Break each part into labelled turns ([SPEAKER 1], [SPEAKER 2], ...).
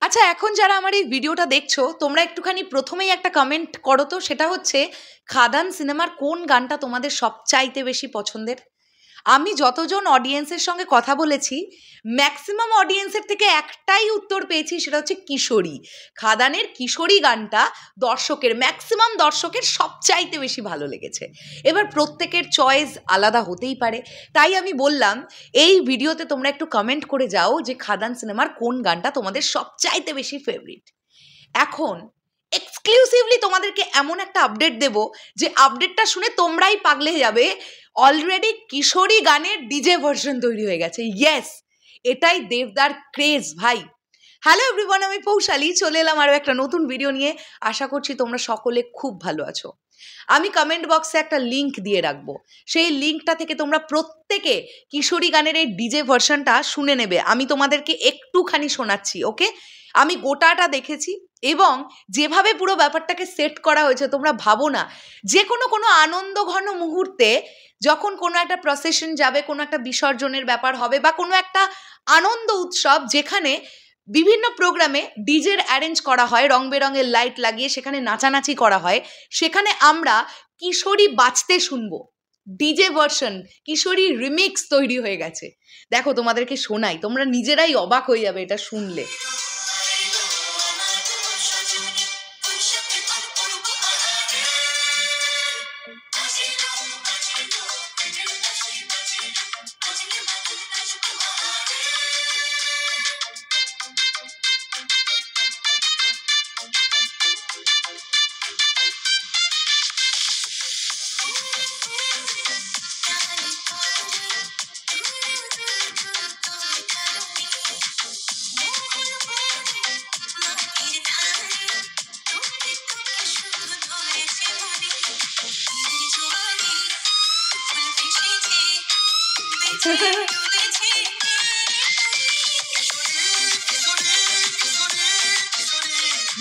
[SPEAKER 1] আচ্ছা, এখন যারা আমার এই ভিডিওটা দেখছো তোমরা একটুখানি প্রথমেই একটা কমেন্ট করো তো, সেটা হচ্ছে খাদান সিনেমার কোন গানটা তোমাদের সবচাইতে বেশি পছন্দের। আমি যতজন অডিয়েন্সের সঙ্গে কথা বলেছি ম্যাক্সিমাম অডিয়েন্সের থেকে একটাই উত্তর পেয়েছি, সেটা হচ্ছে কিশোরী। খাদানের কিশোরী গানটা ম্যাক্সিমাম দর্শকের সবচাইতে বেশি ভালো লেগেছে। এবার প্রত্যেকের চয়েস আলাদা হতেই পারে, তাই আমি বললাম এই ভিডিওতে তোমরা একটু কমেন্ট করে যাও যে খাদান সিনেমার কোন গানটা তোমাদের সবচাইতে বেশি ফেভারিট। এখন এক্সক্লুসিভলি তোমাদেরকে এমন একটা আপডেট দেব যে আপডেটটা শুনে তোমরাই পাগলে যাবে। অলরেডি কিশোরী গানের ডিজে ভার্সন তৈরি হয়ে গেছে। ইয়েস, এটাই দেবদার ক্রেজ ভাই। হ্যালো এভরিওয়ান, আমি পৌশালী চলে এলাম আরও একটা নতুন ভিডিও নিয়ে। আশা করছি তোমরা সকলে খুব ভালো আছো। আমি কমেন্ট বক্সে একটা লিঙ্ক দিয়ে রাখবো, সেই লিঙ্কটা থেকে তোমরা প্রত্যেকে কিশোরী গানের এই ডিজে ভার্সনটা শুনে নেবে। আমি তোমাদেরকে একটুখানি শোনাচ্ছি, ওকে? আমি গোটাটা দেখেছি এবং যেভাবে পুরো ব্যাপারটাকে সেট করা হয়েছে তোমরা ভাবো না যে কোনো আনন্দঘন মুহূর্তে যখন কোনো একটা প্রসেশন যাবে, কোনো একটা বিসর্জনের ব্যাপার হবে বা কোনো একটা আনন্দ উৎসব যেখানে বিভিন্ন প্রোগ্রামে ডিজের অ্যারেঞ্জ করা হয়, রং বেরঙের লাইট লাগিয়ে সেখানে নাচানাচি করা হয়, সেখানে আমরা কিশোরী বাজতে শুনবো। ডিজে ভার্সন কিশোরী রিমিক্স তৈরি হয়ে গেছে। দেখো তোমাদেরকে শোনাই, তোমরা নিজেরাই অবাক হয়ে যাবে এটা শুনলে।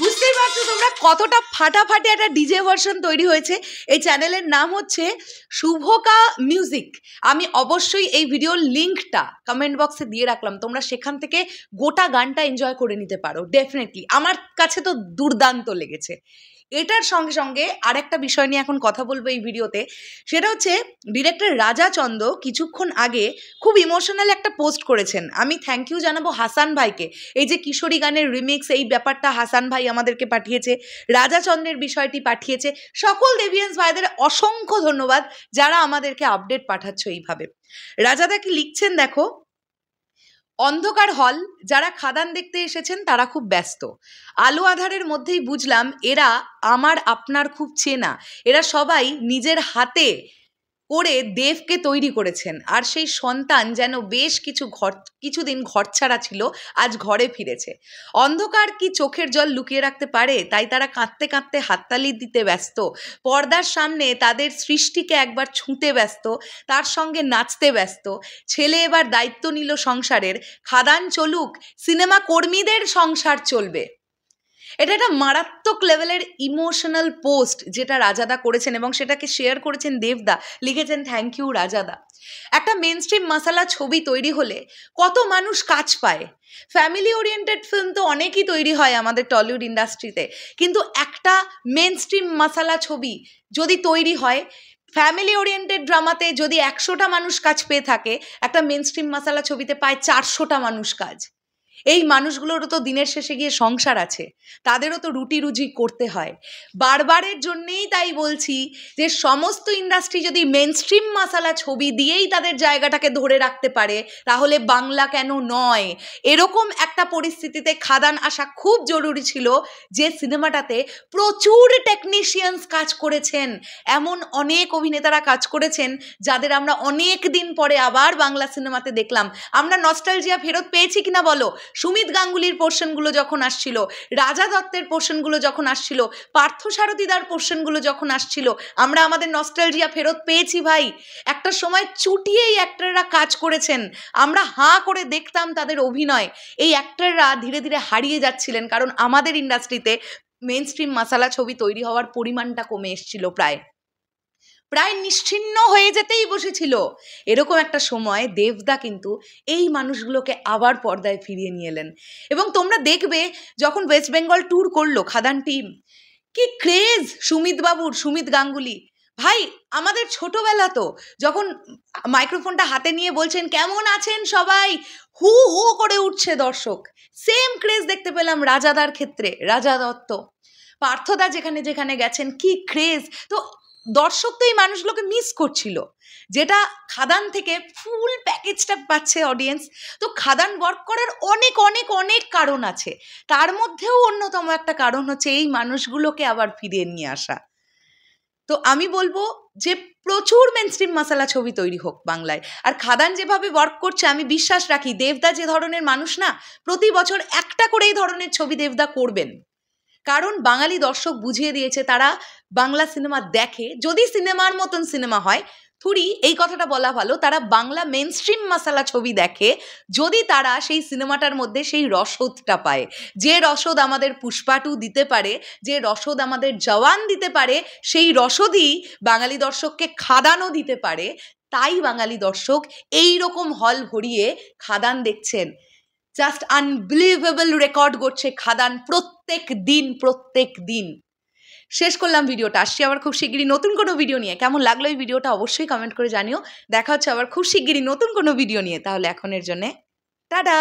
[SPEAKER 1] বুঝতেই পারছো তোমরা কতটা ফাটাফাটি একটা ডিজে ভার্সন তৈরি হয়েছে। এই চ্যানেলের নাম হচ্ছে শুভকা মিউজিক। আমি অবশ্যই এই ভিডিওর লিঙ্কটা কমেন্ট বক্সে দিয়ে রাখলাম, তোমরা সেখান থেকে গোটা গানটা এনজয় করে নিতে পারো। ডেফিনেটলি আমার কাছে তো দুর্দান্ত লেগেছে। এটার সঙ্গে সঙ্গে আরেকটা বিষয় নিয়ে এখন কথা বলবো এই ভিডিওতে, সেটা হচ্ছে ডিরেক্টর রাজা চন্দ কিছুক্ষণ আগে খুব ইমোশনাল একটা পোস্ট করেছেন। আমি থ্যাংক ইউ জানাবো হাসান ভাইকে। এই যে কিশোরী গানের রিমিক্স, এই ব্যাপারটা হাসান ভাই আমাদেরকে পাঠিয়েছে, রাজা চন্দ্রের বিষয়টি পাঠিয়েছে। সকল দেভিয়ান্স ভাইদের অসংখ্য ধন্যবাদ যারা আমাদেরকে আপডেট পাঠাচ্ছ এইভাবে। রাজাদা কি লিখছেন দেখো, অন্ধকার হল, যারা খাদান দেখতে এসেছেন তারা খুব ব্যস্ত। আলো আধারের মধ্যেই বুঝলাম এরা আমার আপনার খুব চেনা। এরা সবাই নিজের হাতে করে দেবকে তৈরি করেছেন, আর সেই সন্তান যেন বেশ কিছুদিন ঘর ছাড়া ছিল, আজ ঘরে ফিরেছে। অন্ধকার কি চোখের জল লুকিয়ে রাখতে পারে? তাই তারা কাঁদতে কাঁদতে হাততালি দিতে ব্যস্ত। পর্দার সামনে তাদের সৃষ্টিকে একবার ছুঁতে ব্যস্ত, তার সঙ্গে নাচতে ব্যস্ত। ছেলে এবার দায়িত্ব নিল সংসারের, খাদান চলুক, সিনেমা কর্মীদের সংসার চলবে। এটা একটা মারাত্মক লেভেলের ইমোশনাল পোস্ট যেটা রাজাদা করেছেন এবং সেটাকে শেয়ার করেছেন দেবদা। লিখেছেন থ্যাংক ইউ রাজাদা। একটা মেন স্ট্রিম মশালা ছবি তৈরি হলে কত মানুষ কাজ পায়। ফ্যামিলি ওরিয়েন্টেড ফিল্ম তো অনেকই তৈরি হয় আমাদের টলিউড ইন্ডাস্ট্রিতে, কিন্তু একটা মেন স্ট্রিম মশালা ছবি যদি তৈরি হয়, ফ্যামিলি ওরিয়েন্টেড ড্রামাতে যদি 100টা মানুষ কাজ পেয়ে থাকে, একটা মেন স্ট্রিম মশালা ছবিতে পায় 400টা মানুষ কাজ। এই মানুষগুলোরও তো দিনের শেষে গিয়ে সংসার আছে, তাদেরও তো রুটি রুজি করতে হয়। বারবারের জন্যেই তাই বলছি যে সমস্ত ইন্ডাস্ট্রি যদি মেনস্ট্রিম মশালা ছবি দিয়েই তাদের জায়গাটাকে ধরে রাখতে পারে, তাহলে বাংলা কেন নয়? এরকম একটা পরিস্থিতিতে খাদান আসা খুব জরুরি ছিল, যে সিনেমাটাতে প্রচুর টেকনিশিয়ানস কাজ করেছেন, এমন অনেক অভিনেতারা কাজ করেছেন যাদের আমরা অনেক দিন পরে আবার বাংলা সিনেমাতে দেখলাম। আমরা নস্টালজিয়া ফেরত পেয়েছি কিনা বলো? সুমিত গাঙ্গুলির পোর্শনগুলো যখন আসছিল, রাজা দত্তের পোর্শনগুলো যখন আসছিল, পার্থসারথীদার পোর্শনগুলো যখন আসছিল, আমরা আমাদের নস্টালজিয়া ফেরত পেয়েছি ভাই। একটা সময় চুটিয়েই অ্যাক্টররা কাজ করেছেন, আমরা হাঁ করে দেখতাম তাদের অভিনয়। এই অ্যাক্টররা ধীরে ধীরে হারিয়ে যাচ্ছিলেন, কারণ আমাদের ইন্ডাস্ট্রিতে মেন স্ট্রিম মশালা ছবি তৈরি হওয়ার পরিমাণটা কমে এসেছিল প্রায়। প্রায় নিশ্চিহ্ন হয়ে যেতেই বসেছিল। এরকম একটা সময় দেবদা কিন্তু এই মানুষগুলোকে আবার পর্দায় ফিরিয়ে নিয়ে এলেন। এবং তোমরা দেখবে যখন ওয়েস্ট বেঙ্গল ট্যুর করলো খাদান টিম, কি ক্রেজ সুমিত বাবুর, সুমিত গাঙ্গুলি ভাই। আমাদের ছোটবেলা তো যখন মাইক্রোফোনটা হাতে নিয়ে বলছেন কেমন আছেন সবাই, হু হু করে উঠছে দর্শক। সেম ক্রেজ দেখতে পেলাম রাজাদার ক্ষেত্রে, রাজা দত্ত, পার্থদা যেখানে যেখানে গেছেন কি ক্রেজ। তো দর্শক তো এই মানুষগুলোকে মিস করছিল, যেটা খাদান থেকে ফুল প্যাকেজটা পাচ্ছে অডিয়েন্স। তো খাদান ওয়ার্ক করার অনেক অনেক অনেক কারণ আছে, তার মধ্যেও অন্যতম একটা কারণ হচ্ছে এই মানুষগুলোকে আবার ফিরিয়ে নিয়ে আসা। তো আমি বলবো যে প্রচুর মেনস্ট্রিম মশালা ছবি তৈরি হোক বাংলায়। আর খাদান যেভাবে ওয়ার্ক করছে আমি বিশ্বাস রাখি দেবদা যে ধরনের মানুষ না, প্রতি বছর একটা করে এই ধরনের ছবি দেবদা করবেন। কারণ বাঙালি দর্শক বুঝিয়ে দিয়েছে তারা বাংলা সিনেমা দেখে, যদি সিনেমার মতন সিনেমা হয়। থুড়ি এই কথাটা বলা ভালো, তারা বাংলা মেনস্ট্রিম মশালা ছবি দেখে যদি তারা সেই সিনেমাটার মধ্যে সেই রসদটা পায়। যে রসদ আমাদের পুষ্পা 2 দিতে পারে, যে রসদ আমাদের জওয়ান দিতে পারে, সেই রসদই বাঙালি দর্শককে খাদানও দিতে পারে। তাই বাঙালি দর্শক এই রকম হল ভরিয়ে খাদান দেখছেন। জাস্ট আনবিলিভেবল রেকর্ড করছে খাদান প্রত্যেক দিন। শেষ করলাম ভিডিওটা, আসছি আবার খুব শিগগিরই নতুন কোনো ভিডিও নিয়ে। কেমন লাগলো এই ভিডিওটা অবশ্যই কমেন্ট করে জানিও। দেখা হচ্ছে আবার খুব শিগগিরই নতুন কোনো ভিডিও নিয়ে। তাহলে এখনের জন্যে টাটা।